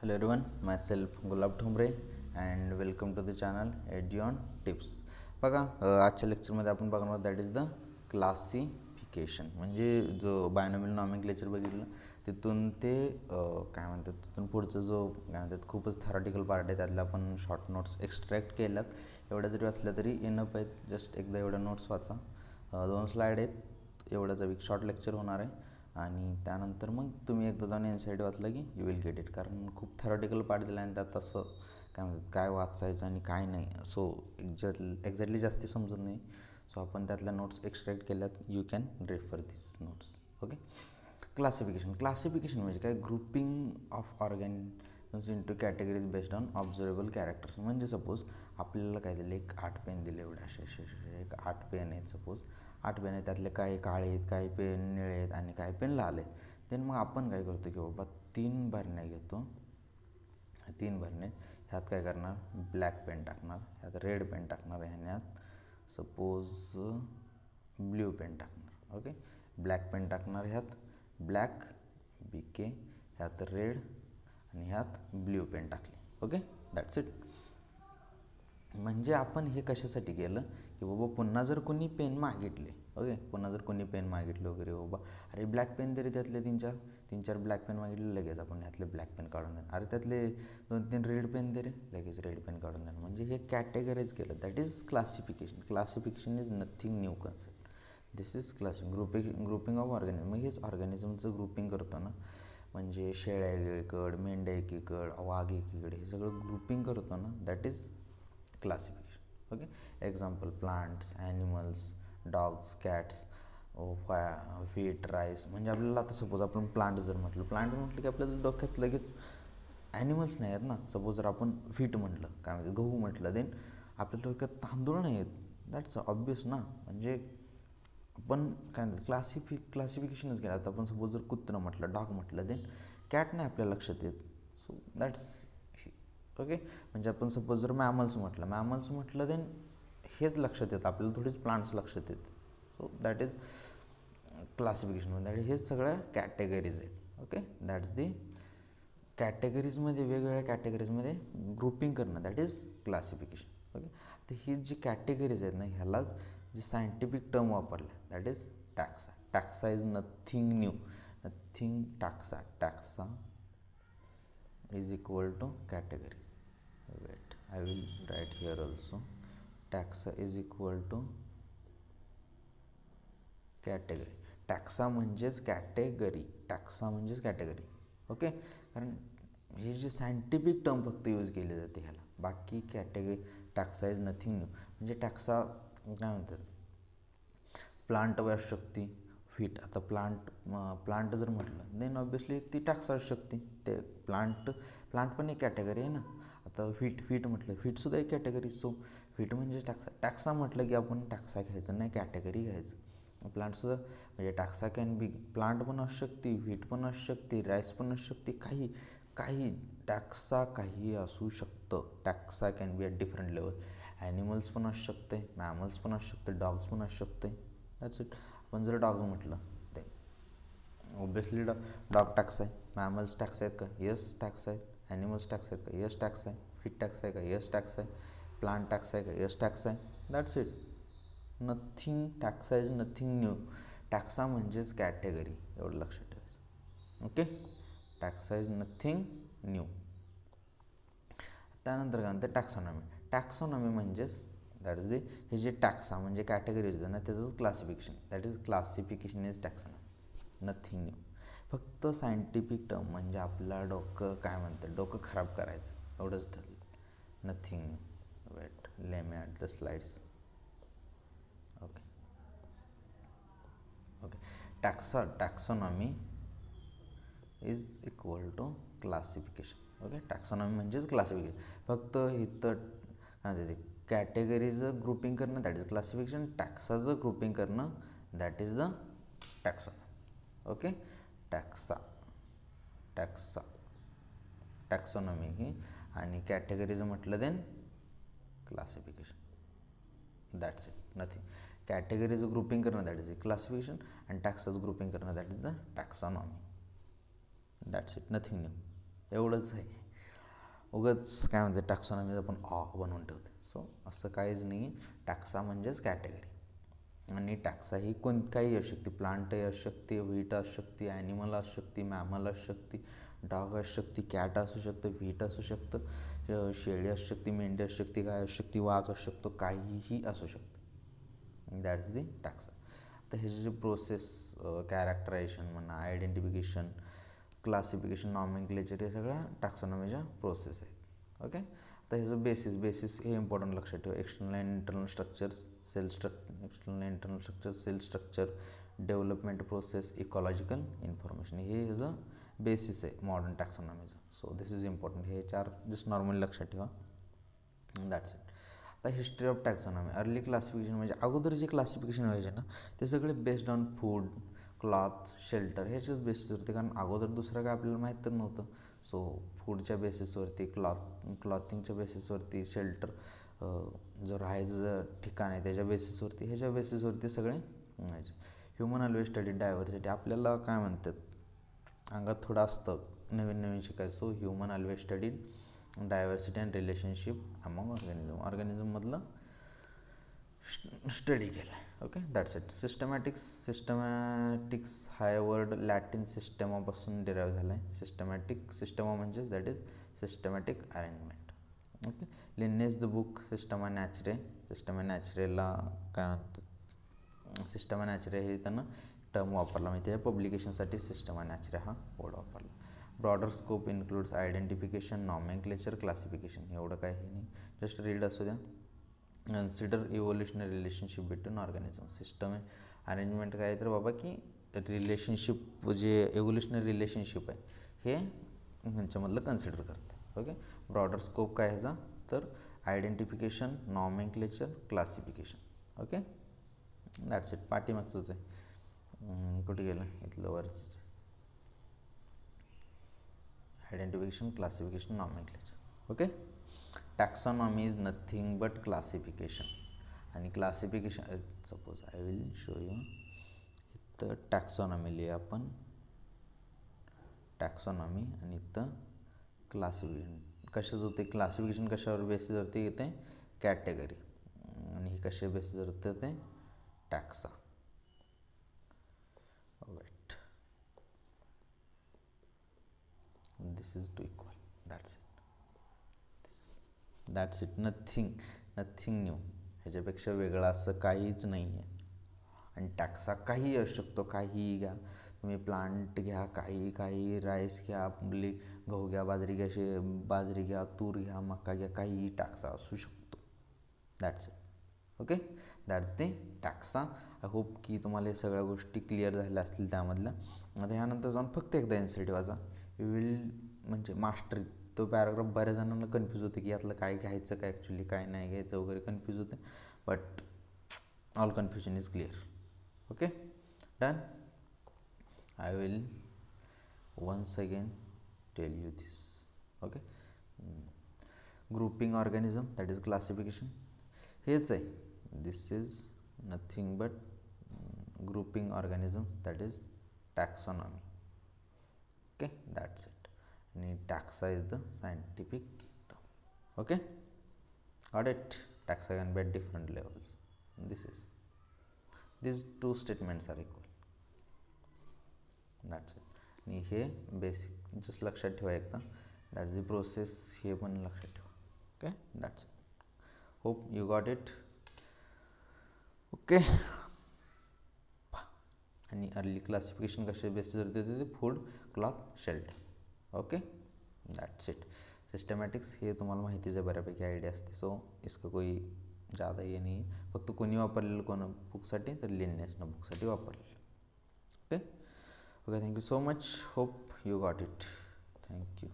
Hello everyone, myself Gulab Thombre and welcome to the channel Eduon Tips. बघा आजच्या लेक्चरमध्ये आपण बघणार आहोत दॅट इज द क्लासिफिकेशन. म्हणजे जो बायनॉमियल नॉमेनक्लेचर बघितलं तिथून ते काय म्हणतात तिथून पुढचं जो काय म्हणतात खूपच थेरॉटिकल पार्ट आहे त्यातला आपण शॉर्ट नोट्स एक्स्ट्रॅक्ट केल्यात. एवढ्या जरी वाचल्या तरी इनफ आहेत. जस्ट एकदा एवढ्या नोट्स वाचा. 2 स्लाईड आहेत. एवढाच एक शॉर्ट लेक्चर होणार आहे आणि त्यानंतर मग तुम्ही एकदा जाऊन NCERT वाचलं की यू विल गेट इट. कारण खूप थेरॉटिकल पार्ट दिला आणि त्यात असं काय म्हणतात काय वाचायचं आणि काय नाही सो एक्झॅक्टली जास्ती समजत नाही. सो आपण त्यातल्या नोट्स एक्स्ट्रॅक्ट केल्यात. You can refer this notes. Okay. Classification म्हणजे काय? Grouping of organisms into categories based on observable characters. म्हणजे सपोज आपल्याला काय दिलं, एक 8 पेन दिले, एवढे असे एक 8 पेन आहेत. सपोज 8 पेन आहेत, त्यातले काही काळे आहेत, काही पेन निळे आहेत आणि काही पेन लाल आहेत. देन मग आपण काय करतो की बाबा 3 भरण्या घेतो. 3 भरणे ह्यात काय करणार, ब्लॅक पेन टाकणार, ह्यात रेड पेन टाकणार, ह्यात सपोज ब्ल्यू पेन टाकणार. ओके. ब्लॅक पेन टाकणार, ह्यात ब्लॅक BK, ह्यात रेड आणि ह्यात ब्ल्यू पेन टाकली. Okay, that's it. म्हणजे आपण हे कशासाठी केलं की बाबा पुन्हा जर कोणी पेन मागितले, ओके, पुन्हा जर कोणी पेन मागितले वगैरे, बाबा अरे ब्लॅक पेन तरी त्यातले 3-4 ब्लॅक पेन मागितले, लगेच आपण ह्यातले ब्लॅक पेन काढून देणार. अरे त्यातले 2-3 रेड पेन तरी, लगेच रेड पेन काढून देणार. म्हणजे हे कॅटेगराईज केलं. That is classification. Classification is nothing new concept. This is grouping of organism. मग हेच ऑर्गॅनिझमचं ग्रुपिंग करतो ना. म्हणजे शेळ्या एकीकड, मेंढ्या एकीकड, वाघ एकीकडे, हे सगळं ग्रुपिंग करतो ना. That is classification. Okay. Example plants, animals, dogs, cats, wheat, rice. म्हणजे आपल्याला आता सपोज आपण प्लांट जर म्हटलं, प्लांट म्हटलं की आपल्याला डोक्यात लगेच ॲनिमल्स नाही आहेत ना. सपोज जर आपण व्हीट म्हटलं, काय म्हणते गहू म्हटलं, देन आपल्या डोक्यात तांदूळ नाही आहेत. दॅट्स ऑब्वियस ना. म्हणजे आपण काय म्हणतात क्लासिफिकेशनच केलं. आता आपण सपोज जर कुत्रं म्हटलं, डॉग म्हटलं, देन कॅट नाही आपल्या लक्षात येत. So that's okay. म्हणजे आपण सपोज जर मॅमल्स म्हटलं देन हेच लक्षात येतं आपल्याला, थोडीच प्लांट्स लक्षात येत. So that is classification. That हेच सगळ्या कॅटेगरीज आहेत. ओके. दॅट्स दी कॅटेगरीजमध्ये, वेगवेगळ्या कॅटेगरीजमध्ये ग्रुपिंग करणं, दॅट इज क्लासिफिकेशन. ओके. तर ही जी कॅटेगरीज आहेत ना, ह्यालाच जी सायंटिफिक टर्म वापरलं that is taxa. Taxa is nothing new. Taxa is equal to category. Wait, I will write here also. Taxa is equal to category. टॅक्सा म्हणजेच कॅटेगरी. ओके. कारण हे जे सायंटिफिक टर्म फक्त यूज केले जाते ह्याला, बाकी कॅटेगरी टॅक्सा इज नथिंग न्यू. म्हणजे टॅक्सा काय म्हणतात, प्लांट असू शकते, व्हीट. आता प्लांट जर म्हटलं देन ऑब्वियसली ती टॅक्सा असू शकते. ते प्लांट पण एक कॅटेगरी आहे ना. आता व्हीट म्हटलं, व्हीटसुद्धा एक कॅटेगरी. सो व्हीट म्हणजे टॅक्सा म्हटलं की आपण टॅक्सा घ्यायचं नाही, कॅटेगरी घ्यायचं. प्लांटसुद्धा म्हणजे टॅक्सा कॅन बी, प्लांट पण असू शकते, व्हीट पण असू शकते, राईस पण असू शकते, काही टॅक्सा काही असू शकतं. Taxa can be at different level. Animals पण असू शकते, मॅमल्स पण असू शकते, डॉग्स पण असू शकते. That's it. आपण जर डॉग म्हटलं ते ऑब्वियसली डॉग टॅक्स आहे. मॅमल्स टॅक्स आहेत का? येस टॅक्स आहेत. ॲनिमल्स टॅक्स आहेत का? येस टॅक्स आहे. व्हीट टॅक्स आहे का? येस टॅक्स आहे. प्लांट टॅक्स आहे का? येस टॅक्स आहे. That's it. Taxa is nothing new. Taxa म्हणजेच कॅटेगरी, एवढं लक्षात ठेवायचं. Okay. Taxa is nothing new. त्यानंतर काय म्हणतं, टॅक्सॉनॉमी म्हणजेच दॅट इज हे जे टॅक्सा म्हणजे कॅटेगरी होतं ना, त्याचंच classification. That is classification is taxonomy, nothing new. फक्त सायंटिफिक टर्म म्हणजे आपला डोकं काय म्हणतं, डोकं खराब करायचं, एवढंच ठरलं. Nothing new. Wait, let me at the slides. Okay. Taxonomy is equal to classification. Okay. Taxonomy म्हणजेच क्लासिफिकेशन. फक्त इथं काय म्हणते ते कॅटेगरीचं ग्रुपिंग करणं दॅट इज क्लासिफिकेशन. टॅक्साचं ग्रुपिंग करणं that is the taxonomy. Okay. Taxonomy ही, आणि कॅटेगरीचं म्हटलं then classification. That's it. Nothing. कॅटेगरीचं ग्रुपिंग करणं दॅट इज क्लासिफिकेशन आणि टॅक्साचं ग्रुपिंग करणं that is the taxonomy. That's it. Nothing new. एवढंच आहे. उगाच काय म्हणते टॅक्सॉनॉमी आपण बनवून ठेवते. सो असं काहीच नाही. टॅक्सा म्हणजेच कॅटेगरी. आणि टॅक्सा ही काही असू शकते. प्लांटही असू शकते, व्हीट असू शकते, ॲनिमल असू शकते, मॅमल असू शकते, डॉग असू शकते, कॅट असू शकतं, व्हीट असू शकतं, शेळी असू शकते, मेंढी असू शकते, गाय असू शकते, वाघ असू शकतो, काहीही असू शकतं. That is the taxa. तर ह्याची जी प्रोसेस, कॅरेक्टरायझेशन म्हणा, आयडेंटिफिकेशन, क्लासिफिकेशन, नॉमेनक्लेचर, हे सगळ्या टॅक्सॉनॉमीच्या प्रोसेस आहेत. ओके. तर ह्याचं बेसिस हे इम्पॉर्टंट लक्षात ठेवा. External and internal structures, external and internal structure, cell structure, development process, ecological information, हे ह्याचं बेसिस आहे मॉडर्न टॅक्सॉनॉमीचं. So this is important. हे 4 जस्ट नॉर्मली लक्षात ठेवा. That's it. आता history of taxonomy. Early classification म्हणजे अगोदर जे क्लासिफिकेशन व्हायचे ना, ते सगळे based on food, cloth, shelter ह्याच्याच बेसिसवरती. कारण अगोदर दुसरं काय आपल्याला माहीत तर नव्हतं. सो फूडच्या बेसिसवरती, क्लॉथिंगच्या बेसिसवरती, शेल्टर, जो राहायचं ठिकाण आहे त्याच्या बेसिसवरती, ह्याच्या बेसिसवरती सगळे व्हायचे. Human always study diversity. आपल्याला काय म्हणतात, अंगात थोडं असतं नवीन शिकायचं. सो human always study diversity and relationship among ऑर्गॅनिझममधलं स्टडी केलं आहे. ओके. That's it. सिस्टमॅटिक्स हा वर्ड लॅटिन सिस्टमापासून डिराईव्ह झाला आहे. सिस्टमा म्हणजेच that is systematic arrangement. Okay. Linnaeus the book Systema Naturae काय म्हणतात, सिस्टमा नॅचरे हे त्यांना टर्म वापरला, म्हणजे त्याच्या पब्लिकेशनसाठी सिस्टमा नॅचरे हा वर्ड वापरला. Broader scope includes identification, nomenclature, classification. एवढं काही नाही, जस्ट रीड असू द्या. Consider evolutionary relationship between organism. System arrangement काय आहे तर बाबा की रिलेशनशिप, जे इव्होल्युशनरी रिलेशनशिप आहे हे ह्यांच्यामधलं कन्सिडर करते. ओके. ब्रॉडर स्कोप काय ह्याचा तर identification, nomenclature, classification. Okay. That's it. पाठीमागचंच आहे. कुठे गेलं, इथलं वरचंच आहे. Identification, classification, nomenclature. Okay. Taxonomy is nothing but classification. आणि classification, suppose I will show you. इथं टॅक्सॉनॉमी लिहा आपण, टॅक्सॉनॉमी, आणि इथं क्लासिफिकेशन. कशाच होते क्लासिफिकेशन, कशावर बेसिसवरती येते, कॅटेगरी. आणि ही कशा बेसिसवरती येते, taxa. Wait, this is to equal. That's it. Nothing new. ह्याच्यापेक्षा वेगळं असं काहीच नाही आहे. आणि टॅक्सा काही असू शकतो, काहीही घ्या तुम्ही. प्लांट घ्या, काही राईस घ्या, आपली गहू घ्या, बाजरी घ्या, तूर घ्या, मका घ्या, काहीही टॅक्सा असू शकतो. That's it. Okay. That's the taxa. I hope की तुम्हाला हे सगळ्या गोष्टी क्लिअर झाल्या असतील त्यामधल्या. आता ह्यानंतर जाऊन फक्त एकदा एन-सी-टी वाचा. यू विल म्हणजे मास्टरी. तो पॅराग्राफ बऱ्याच जणांना कन्फ्यूज होते की यातलं काय घ्यायचं, काय ॲक्च्युली काय नाही घ्यायचं वगैरे कन्फ्यूज होते. But all confusion is clear. Okay. Done. I will once again tell you this. Okay. Grouping organism, that is classification. हेच आहे. This is nothing but grouping organisms, that is taxonomy. Okay. That's it. And taxa is the scientific term. Okay. Got it. Taxa can be at different levels. These two statements are equal. That's it. आणि हे basic just लक्षात ठेवा एकदा. That's the process, हे पण लक्षात ठेवा. Okay. That's it. Hope you got it. Okay. आणि अर्ली क्लासिफिकेशन कशा बेसिसवरती होते ते food, cloth, shelter. Okay. That's it. सिस्टमॅटिक्स हे तुम्हाला माहितीच आहे, बऱ्यापैकी आयडिया असते. सो इसका कोई ज़्यादा ये नाही. फक्त कोणी वापरलेलं कोणा बुकसाठी तर लिनियसनं बुकसाठी वापरलेलं. Okay. Okay, thank you so much. Hope you got it. Thank you.